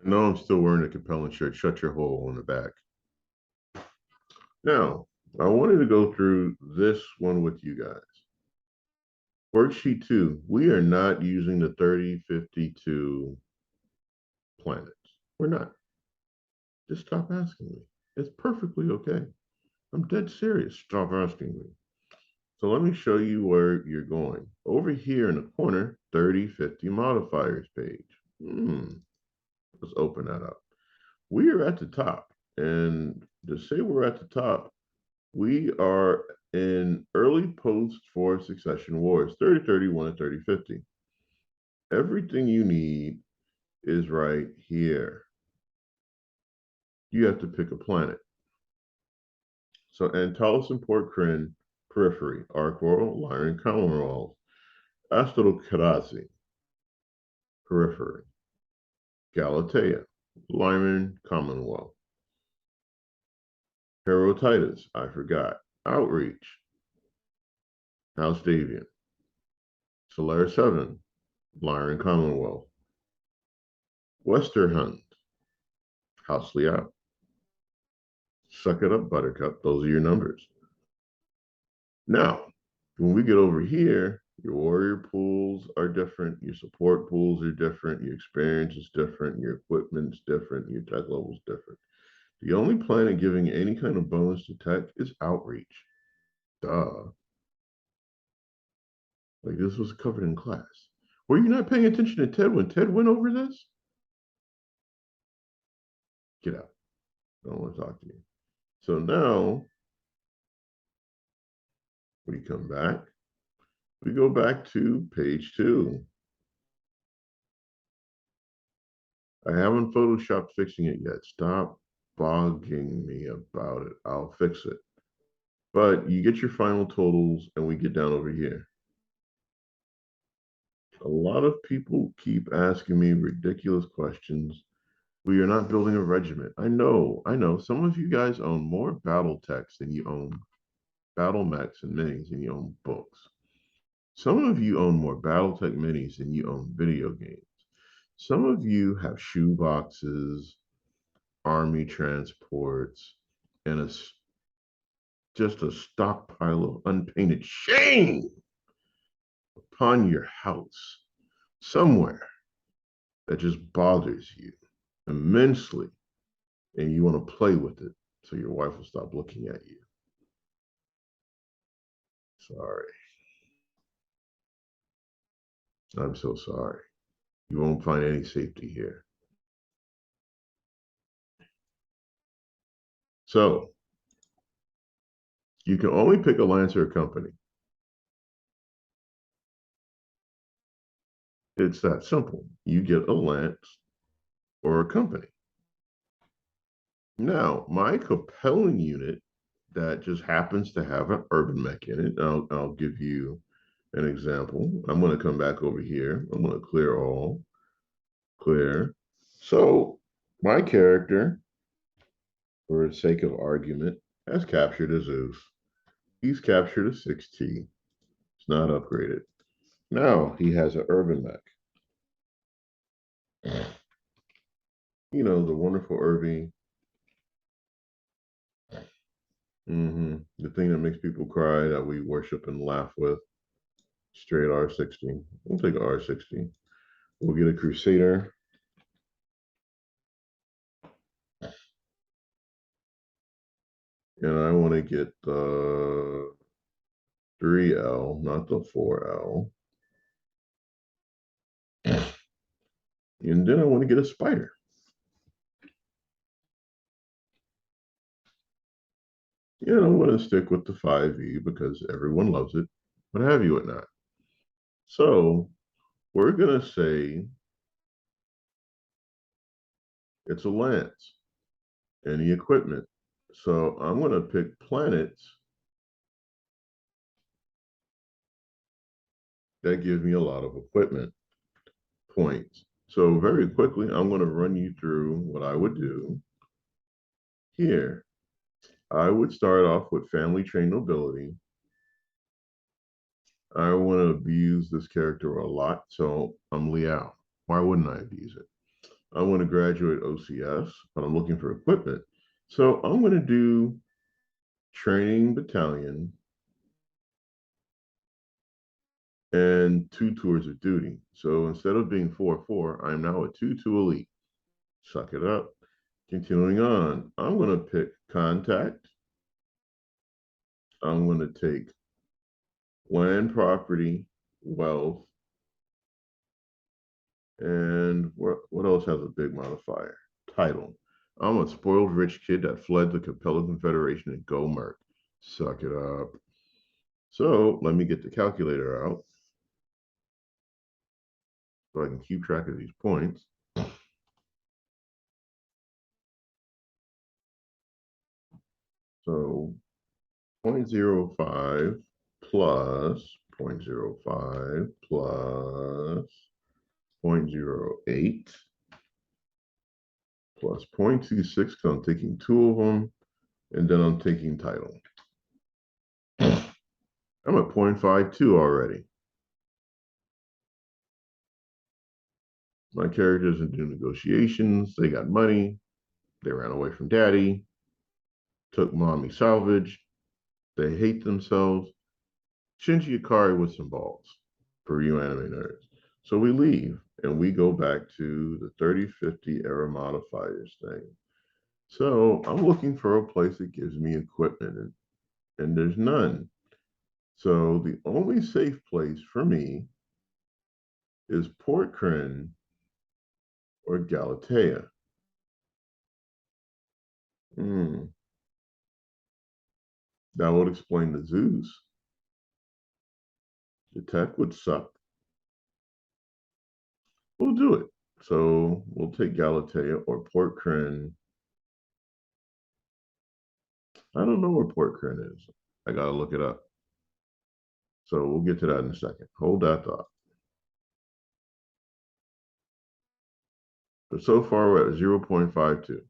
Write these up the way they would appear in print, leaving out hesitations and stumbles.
I know I'm still wearing a compelling shirt. Shut your hole in the back. Now, I wanted to go through this one with you guys. Worksheet 2, we are not using the 3052 planets. We're not. Just stop asking me. It's perfectly okay. I'm dead serious. Stop asking me. So let me show you where you're going. Over here in the corner, 3050 modifiers page. Let's open that up. We are at the top. And to say we're at the top, we are in early post-Fourth Succession Wars, 3031 and 3050. Everything you need is right here. You have to pick a planet. So Antalos and Port Kryn, Periphery, Arcworld, Lyran, Commonwealth, Astrokerazi, Periphery, Galatea, Lyman, Commonwealth, Herotitus, I forgot, Outreach, House Davian, Solaris 7, Lyran, Commonwealth, Westerhund, House Liao. Suck it up, Buttercup. Those are your numbers. Now, when we get over here, your warrior pools are different, your support pools are different, your experience is different, your equipment's different, your tech level's different. The only planet giving any kind of bonus to tech is Outreach. Duh. Like this was covered in class. Were you not paying attention to Ted when Ted went over this? Get out. I don't want to talk to you. So now we come back. We go back to page 2. I haven't photoshopped fixing it yet. Stop bugging me about it. I'll fix it. But you get your final totals and we get down over here. A lot of people keep asking me ridiculous questions. We are not building a regiment. I know. Some of you guys own more battle techs than you own battle mechs and minis than you own books. Some of you own more battle tech minis than you own video games. Some of you have shoe boxes, army transports, and just a stockpile of unpainted shame upon your house somewhere that just bothers you immensely, and you want to play with it so your wife will stop looking at you. Sorry. I'm so sorry. You won't find any safety here. So you can only pick a lance or a company. It's that simple. You get a lance or a company. Now, my compelling unit that just happens to have an urban mech in it, I'll give you an example. I'm going to come back over here. I'm going to clear all, clear. So my character, for the sake of argument, has captured a Zeus. He's captured a 6T. It's not upgraded. Now he has an urban mech. You know, the wonderful Irving. The thing that makes people cry that we worship and laugh with. Straight R60. We'll take R60. We'll get a Crusader. And I want to get the 3L, not the 4L. And then I want to get a Spider. And I want to stick with the 5E because everyone loves it, what have you, whatnot. So we're going to say it's a Lance. Any equipment. So I'm going to pick planets that give me a lot of equipment points. So very quickly, I'm going to run you through what I would do here. I would start off with family trained nobility. I want to abuse this character a lot, so I'm Liao. Why wouldn't I abuse it? I want to graduate OCS, but I'm looking for equipment. So I'm going to do training battalion and 2 tours of duty. So instead of being 4-4, I'm now a 2-2 elite. Suck it up. Continuing on, I'm going to pick contact. I'm going to take land, property, wealth, and what else has a big modifier? Title. I'm a spoiled rich kid that fled the Capella Confederation and go merc. Suck it up. So let me get the calculator out so I can keep track of these points. So 0.05 plus 0.05 plus 0.08 plus 0.26 because I'm taking 2 of them, and then I'm taking title. I'm at 0.52 already. My character doesn't do negotiations. They got money. They ran away from daddy. Took mommy salvage. They hate themselves. Shinji Ikari with some balls for you anime nerds. So we leave and we go back to the 3050 era modifiers thing. So I'm looking for a place that gives me equipment, and there's none. So the only safe place for me is Port Kryn or Galatea. That would explain the Zeus. The tech would suck. We'll do it. So we'll take Galatea or Port Kryn. I don't know where Port Kryn is. I gotta look it up. So we'll get to that in a second. Hold that thought. But so far we're at 0.52.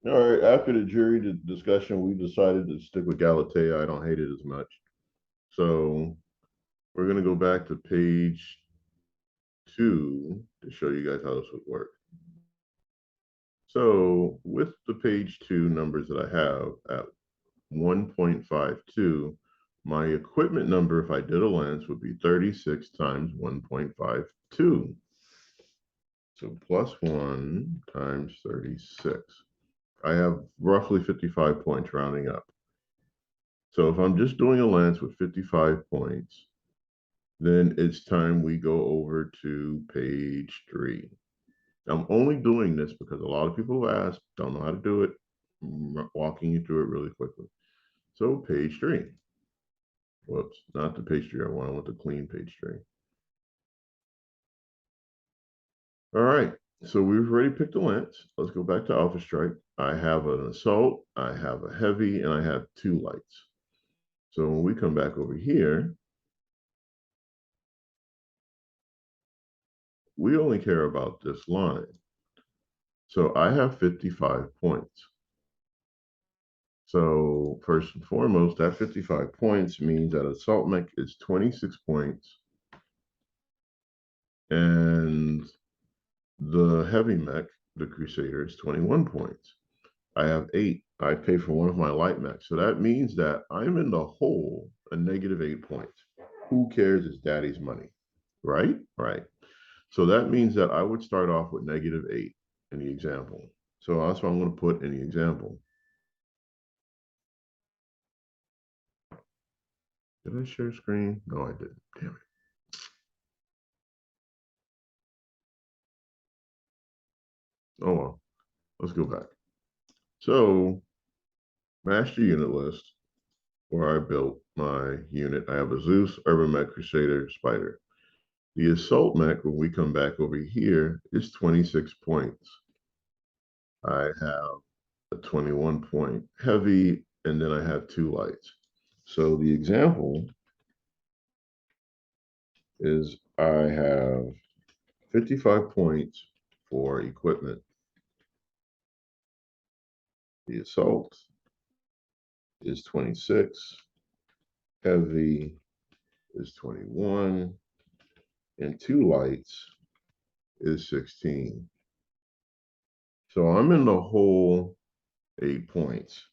All right, after the jury discussion, we decided to stick with Galatea. I don't hate it as much. So we're going to go back to page 2 to show you guys how this would work. So with the page 2 numbers that I have at 1.52, my equipment number, if I did a lance, would be 36 times 1.52. So plus 1 times 36. I have roughly 55 points rounding up. So if I'm just doing a lance with 55 points, then it's time we go over to page 3. I'm only doing this because a lot of people who ask don't know how to do it. I'm walking you through it really quickly. So page 3. Whoops, not the page 3 I want the clean page 3. All right, so we've already picked a lance. Let's go back to Alpha Strike. I have an assault, I have a heavy, and I have 2 lights. So when we come back over here, we only care about this line. So I have 55 points. So first and foremost, that 55 points means that assault mech is 26 points, and the heavy mech, the Crusader, is 21 points. I have 8. I pay for one of my light mechs. So that means that I'm in the hole a negative 8 points. Who cares? It's daddy's money, right? Right. So that means that I would start off with negative 8 in the example. So that's what I'm going to put in the example. Did I share screen? No, I didn't. Damn it. Oh well. Let's go back. So, master unit list, where I built my unit. I have a Zeus, Urban Mech, Crusader, Spider. The Assault Mech, when we come back over here, is 26 points. I have a 21 point heavy, and then I have 2 lights. So the example is I have 55 points for equipment. The Assault is 26. Heavy is 21. and 2 lights is 16. So I'm in the hole 8 points.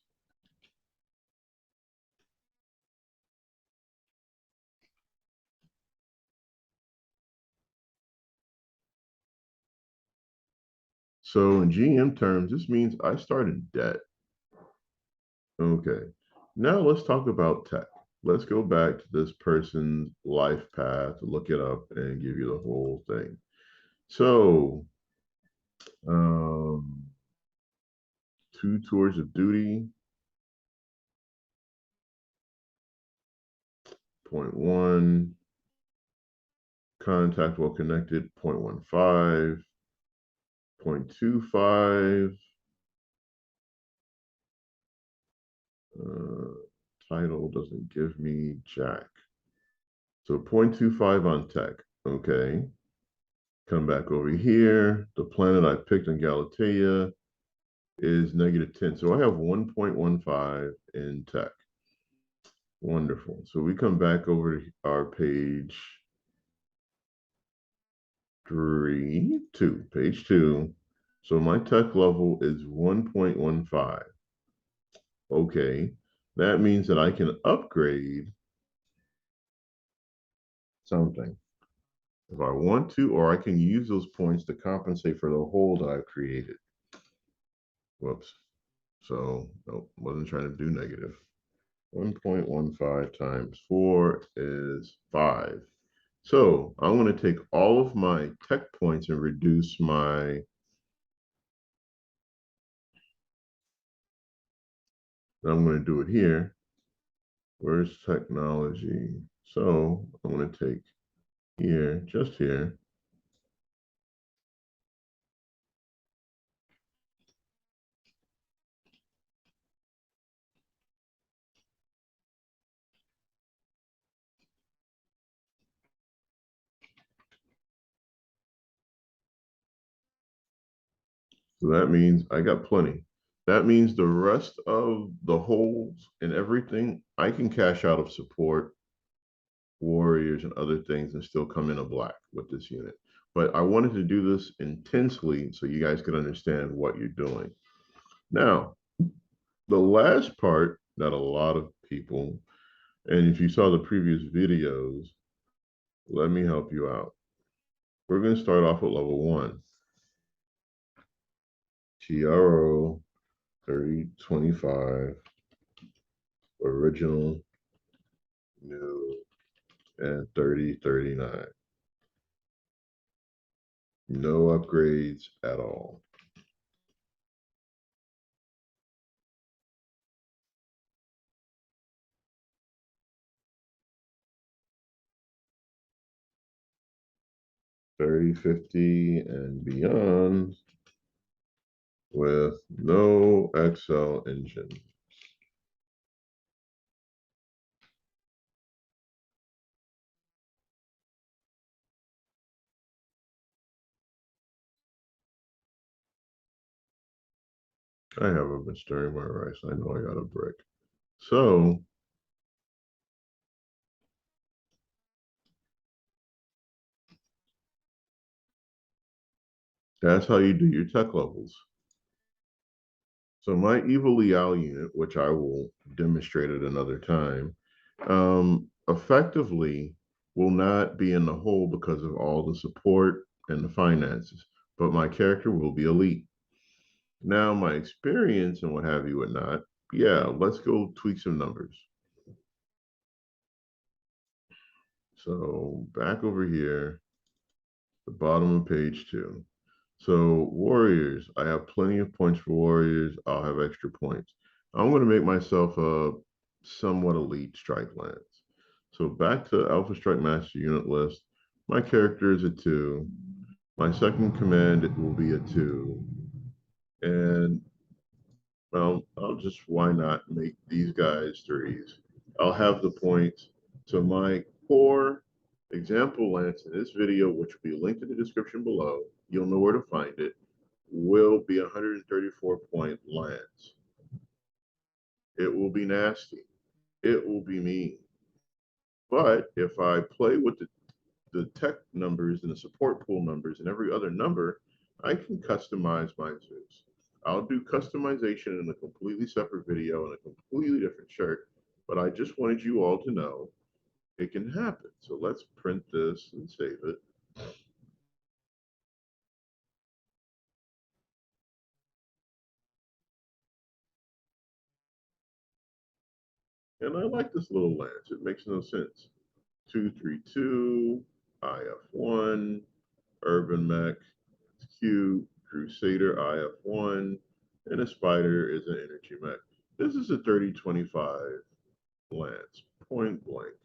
So in GM terms, this means I start in debt. Okay, now let's talk about tech. Let's go back to this person's life path, look it up, and give you the whole thing. So, 2 tours of duty, point 1, contact while connected, 0.15, 0.25, title doesn't give me jack. So 0.25 on tech, okay. Come back over here. The planet I picked on Galatea is -10. So I have 1.15 in tech. Wonderful. So we come back over to our page 2, page 2. So my tech level is 1.15. Okay. That means that I can upgrade something if I want to, or I can use those points to compensate for the hole that I've created. Whoops. So, nope, wasn't trying to do negative. 1.15 times 4 is 5. So I'm going to take all of my tech points and reduce my, I'm going to do it here. Where's technology? So I'm going to take here, just here. So that means I got plenty. That means the rest of the holes and everything, I can cash out of support, warriors, and other things and still come in a black with this unit. But I wanted to do this intensely so you guys could understand what you're doing. Now, the last part that a lot of people, and if you saw the previous videos, let me help you out. We're going to start off with level 1. TRO 3025, original, new, and 3039. No upgrades at all. $30.50 and beyond with no Excel engine. I haven't been stirring my rice. I know I got a brick. So that's how you do your tech levels. So my evil Liao unit, which I will demonstrate at another time, effectively will not be in the hole because of all the support and the finances, but my character will be elite. Now my experience and what have you and not, yeah, let's go tweak some numbers. So back over here, the bottom of page 2. So warriors, I have plenty of points for warriors. I'll have extra points. I'm going to make myself a somewhat elite strike lance. So back to Alpha Strike Master unit list. My character is a 2. My second command will be a 2. And well, I'll just, why not make these guys 3s? I'll have the points. So my core example lance in this video, which will be linked in the description below, you'll know where to find it, will be 134-point lance. It will be nasty. It will be mean. But if I play with the tech numbers and the support pool numbers and every other number, I can customize my Zeus. I'll do customization in a completely separate video and a completely different shirt, but I just wanted you all to know it can happen. So let's print this and save it. And I like this little lance. It makes no sense. 232, IF1, Urban Mech, it's cute, Crusader IF1, and a Spider is an energy mech. This is a 3025 Lance, point blank.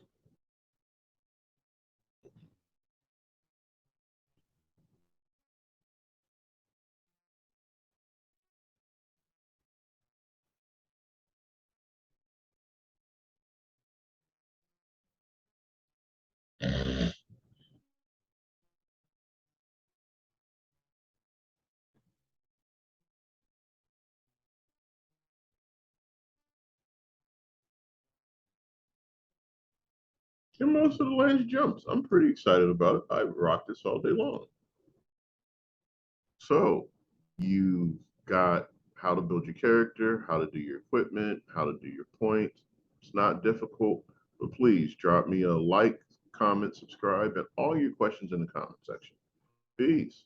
And most of the Lance jumps. I'm pretty excited about it. I rock this all day long. So you got how to build your character, how to do your equipment, how to do your points. It's not difficult, but please drop me a like, comment, subscribe, and all your questions in the comment section. Peace.